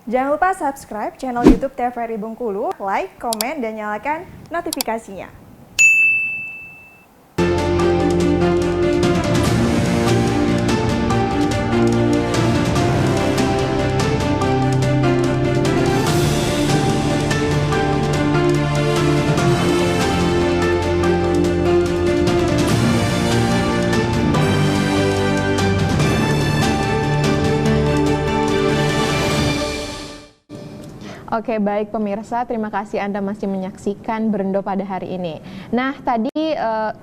Jangan lupa subscribe channel YouTube TVRI Bengkulu, like, komen, dan nyalakan notifikasinya. Oke, baik pemirsa, terima kasih Anda masih menyaksikan Berendo pada hari ini. Nah, tadi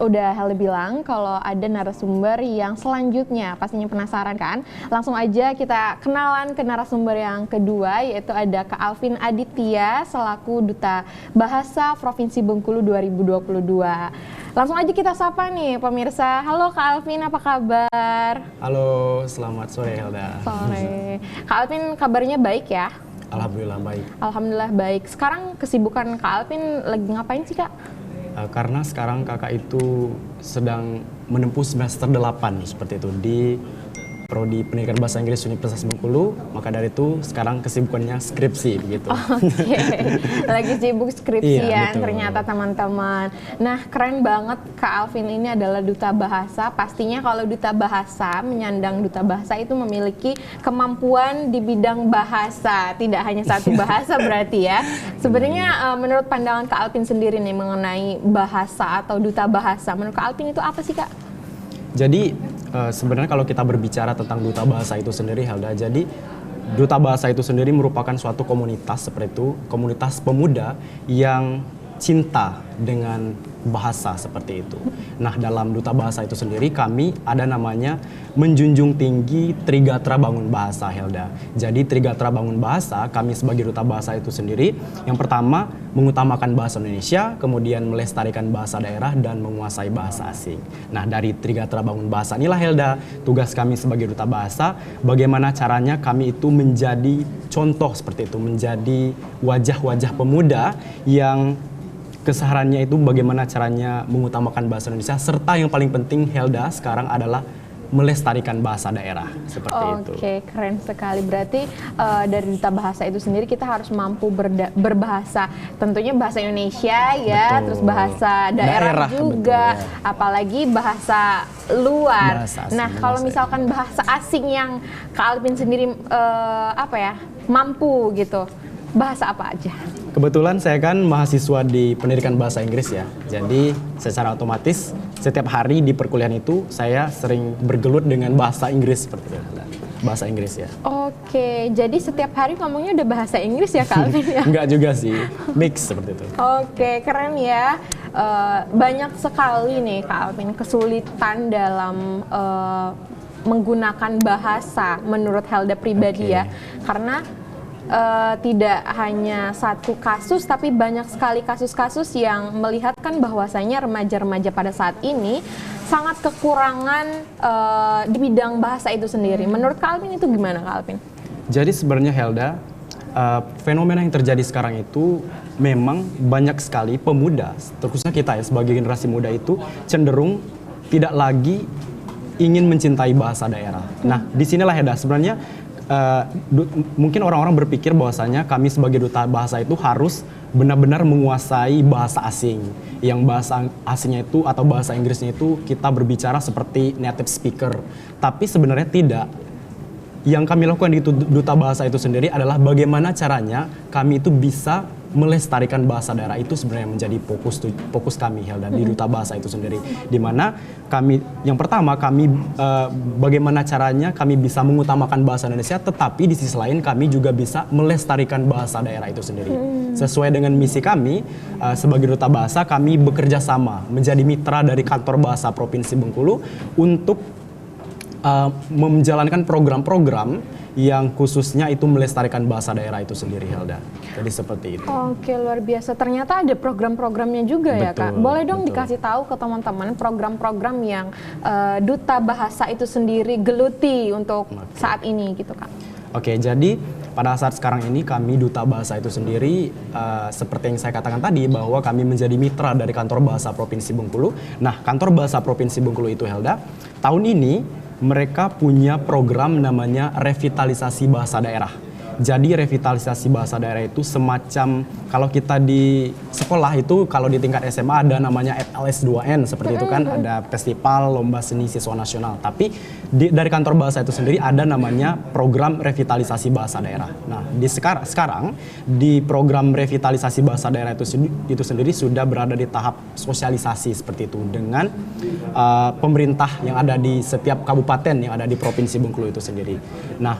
udah Helda bilang kalau ada narasumber yang selanjutnya, pastinya penasaran kan? Langsung aja kita kenalan ke narasumber yang kedua, yaitu ada Kak Alvin Aditya selaku Duta Bahasa Provinsi Bengkulu 2022. Langsung aja kita sapa nih pemirsa. Halo Kak Alvin, apa kabar? Halo, selamat sore Helda. Sore. Kak Alvin kabarnya baik ya? Alhamdulillah baik. Alhamdulillah baik. Sekarang kesibukan Kak Alvin lagi ngapain sih Kak? Karena sekarang kakak itu sedang menempuh semester 8 seperti itu di Prodi Pendidikan Bahasa Inggris Universitas Bengkulu, maka dari itu sekarang kesibukannya skripsi begitu. Oke, lagi sibuk skripsian Iya, ternyata teman-teman. Nah, keren banget Kak Alvin ini adalah duta bahasa. Pastinya kalau duta bahasa, menyandang duta bahasa itu memiliki kemampuan di bidang bahasa, tidak hanya satu bahasa berarti ya. Sebenarnya menurut pandangan Kak Alvin sendiri nih mengenai bahasa atau duta bahasa, menurut Kak Alvin itu apa sih Kak? Jadi sebenarnya kalau kita berbicara tentang duta bahasa itu sendiri Helda, jadi duta bahasa itu sendiri merupakan suatu komunitas seperti itu, komunitas pemuda yang cinta dengan bahasa seperti itu. Nah, dalam duta bahasa itu sendiri kami ada namanya menjunjung tinggi Trigatra Bangun Bahasa Helda. Jadi Trigatra Bangun Bahasa, kami sebagai duta bahasa itu sendiri yang pertama mengutamakan bahasa Indonesia, kemudian melestarikan bahasa daerah dan menguasai bahasa asing. Nah, dari Trigatra Bangun Bahasa inilah Helda, tugas kami sebagai duta bahasa, bagaimana caranya kami itu menjadi contoh seperti itu, menjadi wajah-wajah pemuda yang kesehariannya itu bagaimana caranya mengutamakan bahasa Indonesia, serta yang paling penting Helda sekarang adalah melestarikan bahasa daerah seperti itu. Oke, keren sekali. Berarti dari duta bahasa itu sendiri kita harus mampu berbahasa, tentunya bahasa Indonesia ya, Betul. terus bahasa daerah juga, betul, ya. apalagi bahasa luar. Bahasa asing, Nah, kalau bahasa misalkan bahasa asing yang Kak Alvin sendiri mampu gitu, bahasa apa aja? Kebetulan saya kan mahasiswa di pendidikan bahasa Inggris ya. Jadi secara otomatis setiap hari di perkuliahan itu saya sering bergelut dengan bahasa Inggris seperti itu. Bahasa Inggris ya. Oke, jadi setiap hari ngomongnya udah bahasa Inggris ya Kak Alvin ya? Enggak juga sih, mix seperti itu. Oke, keren ya. Banyak sekali nih Kak Alvin kesulitan dalam menggunakan bahasa menurut Helda pribadi ya. Karena tidak hanya satu kasus, tapi banyak sekali kasus-kasus yang melihatkan bahwasanya remaja-remaja pada saat ini sangat kekurangan di bidang bahasa itu sendiri. Menurut Kak Alvin itu gimana Kak Alvin? Jadi sebenarnya Helda, fenomena yang terjadi sekarang itu memang banyak sekali pemuda, terkhususnya kita ya sebagai generasi muda itu cenderung tidak lagi ingin mencintai bahasa daerah. Nah, disinilah Helda sebenarnya mungkin orang-orang berpikir bahwasanya kami sebagai duta bahasa itu harus benar-benar menguasai bahasa asing. Yang bahasa asingnya itu atau bahasa Inggrisnya itu kita berbicara seperti native speaker. Tapi sebenarnya tidak. Yang kami lakukan di duta bahasa itu sendiri adalah bagaimana caranya kami itu bisa melestarikan bahasa daerah. Itu sebenarnya menjadi fokus kami Helda di duta bahasa itu sendiri, di mana kami yang pertama bagaimana caranya kami bisa mengutamakan bahasa Indonesia, tetapi di sisi lain kami juga bisa melestarikan bahasa daerah itu sendiri. Sesuai dengan misi kami sebagai duta bahasa, kami bekerja sama menjadi mitra dari kantor bahasa Provinsi Bengkulu untuk menjalankan program-program yang khususnya itu melestarikan bahasa daerah itu sendiri Helda. Jadi seperti itu. Oke, luar biasa. Ternyata ada program-programnya juga ya Kak. Boleh dong dikasih tahu ke teman-teman program-program yang duta bahasa itu sendiri geluti untuk saat ini gitu Kak. Oke, jadi pada saat sekarang ini kami duta bahasa itu sendiri seperti yang saya katakan tadi bahwa kami menjadi mitra dari kantor bahasa Provinsi Bengkulu. Nah, kantor bahasa Provinsi Bengkulu itu Helda, tahun ini mereka punya program namanya revitalisasi bahasa daerah. Jadi revitalisasi bahasa daerah itu semacam kalau kita di sekolah itu kalau di tingkat SMA ada namanya FLS2N seperti itu kan, ada festival lomba seni siswa nasional. Tapi dari kantor bahasa itu sendiri ada namanya program revitalisasi bahasa daerah. Nah, di sekarang di program revitalisasi bahasa daerah itu sendiri sudah berada di tahap sosialisasi seperti itu dengan pemerintah yang ada di setiap kabupaten yang ada di Provinsi Bengkulu itu sendiri. Nah,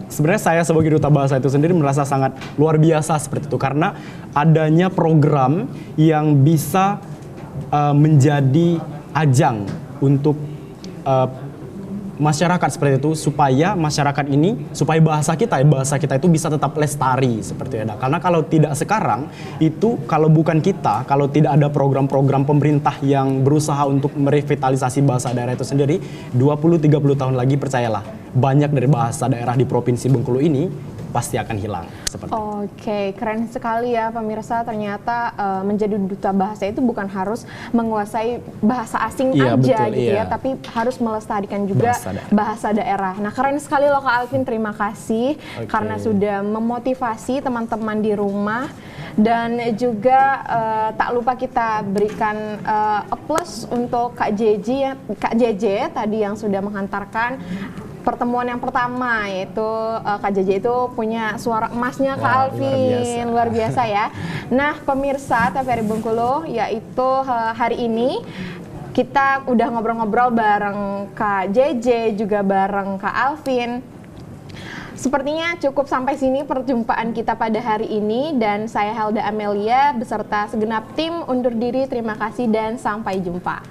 sebenarnya saya sebagai duta bahasa itu sendiri merasa sangat luar biasa seperti itu karena adanya program yang bisa menjadi ajang untuk masyarakat seperti itu supaya masyarakat ini supaya bahasa kita itu bisa tetap lestari seperti itu. Karena kalau tidak sekarang itu kalau bukan kita, kalau tidak ada program-program pemerintah yang berusaha untuk merevitalisasi bahasa daerah itu sendiri 20-30 tahun lagi percayalah banyak dari bahasa daerah di Provinsi Bengkulu ini pasti akan hilang. Oke, keren sekali ya pemirsa. Ternyata menjadi duta bahasa itu bukan harus menguasai bahasa asing aja betul, gitu ya, tapi harus melestarikan juga bahasa daerah. Nah, keren sekali loh Kak Alvin. Terima kasih karena sudah memotivasi teman-teman di rumah. Dan juga tak lupa kita berikan applause untuk Kak JJ tadi yang sudah menghantarkan pertemuan yang pertama, yaitu Kak JJ itu punya suara emasnya Kak Alvin, luar biasa ya. Nah pemirsa TVRI Bengkulu, yaitu hari ini kita udah ngobrol-ngobrol bareng Kak JJ juga bareng Kak Alvin. Sepertinya cukup sampai sini perjumpaan kita pada hari ini, dan saya Helda Amelia beserta segenap tim undur diri. Terima kasih dan sampai jumpa.